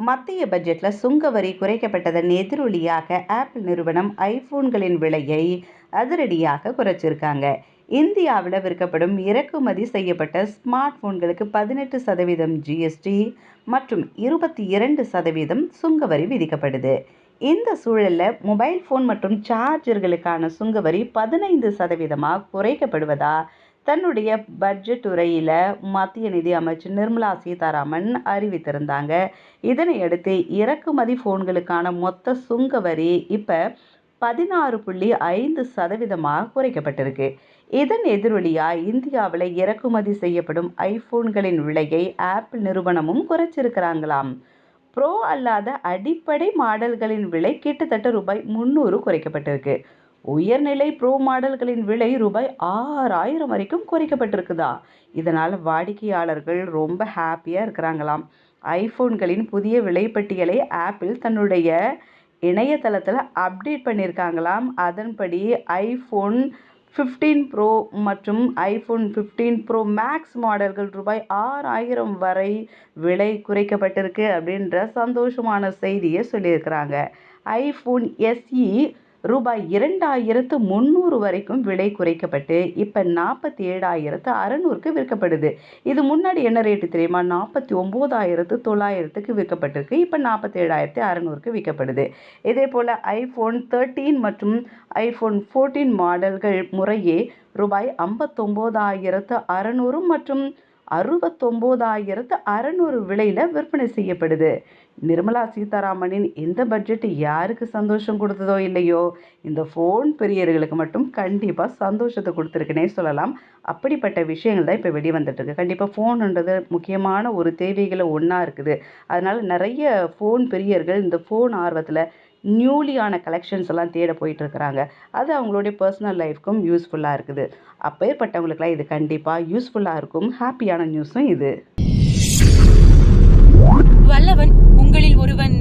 மத்திய பட்ஜெட்ல சுங்க வரி குறைக்கப்பட்டதன் எதிரொலியாக ஆப்பிள் நிறுவனம் ஐபோன்களின் விலையை அதிரடியாக குறைச்சிருக்காங்க. இந்தியாவில் விற்கப்படும் இறக்குமதி செய்யப்பட்ட ஸ்மார்ட் போன்களுக்கு 18% ஜிஎஸ்டி மற்றும் 22% சுங்க வரி விதிக்கப்படுது. இந்த சூழல்ல மொபைல் போன் மற்றும் சார்ஜர்களுக்கான சுங்க வரி 15% குறைக்கப்படுவதா தன்னுடைய பட்ஜெட் உரையில மத்திய நிதி அமைச்சர் நிர்மலா சீதாராமன் அறிவித்திருந்தாங்க. இதனையடுத்து இறக்குமதி போன்களுக்கான மொத்த சுங்க வரி இப்ப 16.5% குறைக்கப்பட்டிருக்கு. இதன் எதிரொலியா இந்தியாவில் இறக்குமதி செய்யப்படும் ஐபோன்களின் விலையை ஆப்பிள் நிறுவனமும் குறைச்சிருக்கிறாங்களாம். ப்ரோ அல்லாத அடிப்படை மாடல்களின் விலை கிட்டத்தட்ட ரூபாய் 300 குறைக்கப்பட்டிருக்கு. உயர்நிலை ப்ரோ மாடல்களின் விலை ரூபாய் 6000 வரைக்கும் குறைக்கப்பட்டிருக்குதா. இதனால் வாடிக்கையாளர்கள் ரொம்ப ஹாப்பியாக இருக்கிறாங்களாம். ஐபோன்களின் புதிய விலைப்பட்டியலை ஆப்பிள் தன்னுடைய இணையதளத்தில் அப்டேட் பண்ணியிருக்காங்களாம். அதன்படி ஐபோன் 15 ப்ரோ மற்றும் ஐபோன் 15 ப்ரோ மேக்ஸ் மாடல்கள் ரூபாய் 6000 வரை விலை குறைக்கப்பட்டிருக்கு அப்படின்ற சந்தோஷமான செய்தியை சொல்லியிருக்கிறாங்க. ஐபோன் எஸ்இ ரூபாய் 2300 வரைக்கும் விலை குறைக்கப்பட்டு இப்போ 47,600க்கு விற்கப்படுது. இது முன்னாடி என்ன ரேட்டு தெரியுமா? 49,900க்கு விற்கப்பட்டிருக்கு. இப்போ 47,600க்கு விற்கப்படுது. இதே போல் ஐபோன் 13 மற்றும் ஐபோன் 14 மாடல்கள் முறையே ரூபாய் 59,600 மற்றும் 69,600 விலையில் விற்பனை செய்யப்படுது. நிர்மலா சீதாராமனின் இந்த பட்ஜெட் யாருக்கு சந்தோஷம் கொடுத்ததோ இல்லையோ, இந்த ஃபோன் பிரியர்களுக்கு மட்டும் கண்டிப்பாக சந்தோஷத்தை கொடுத்துருக்குன்னே சொல்லலாம். அப்படிப்பட்ட விஷயங்கள் தான் இப்போ வெளிவந்துட்டு இருக்கு. கண்டிப்பாக ஃபோனுன்றது முக்கியமான ஒரு தேவைகளை ஒன்றா இருக்குது. அதனால் நிறைய ஃபோன் பிரியர்கள் இந்த ஃபோன் ஆர்வத்தில் நியூலியான கலெக்ஷன்ஸ் எல்லாம் தேட போயிட்டு இருக்கிறாங்க. அது அவங்களுடைய பர்சனல் லைஃப்க்கும் யூஸ்ஃபுல்லாக இருக்குது. அப்பேற்பட்டவங்களுக்குலாம் இது கண்டிப்பாக யூஸ்ஃபுல்லாக இருக்கும். ஹாப்பியான நியூஸும் இது. வல்லவன் உங்களில் ஒருவன்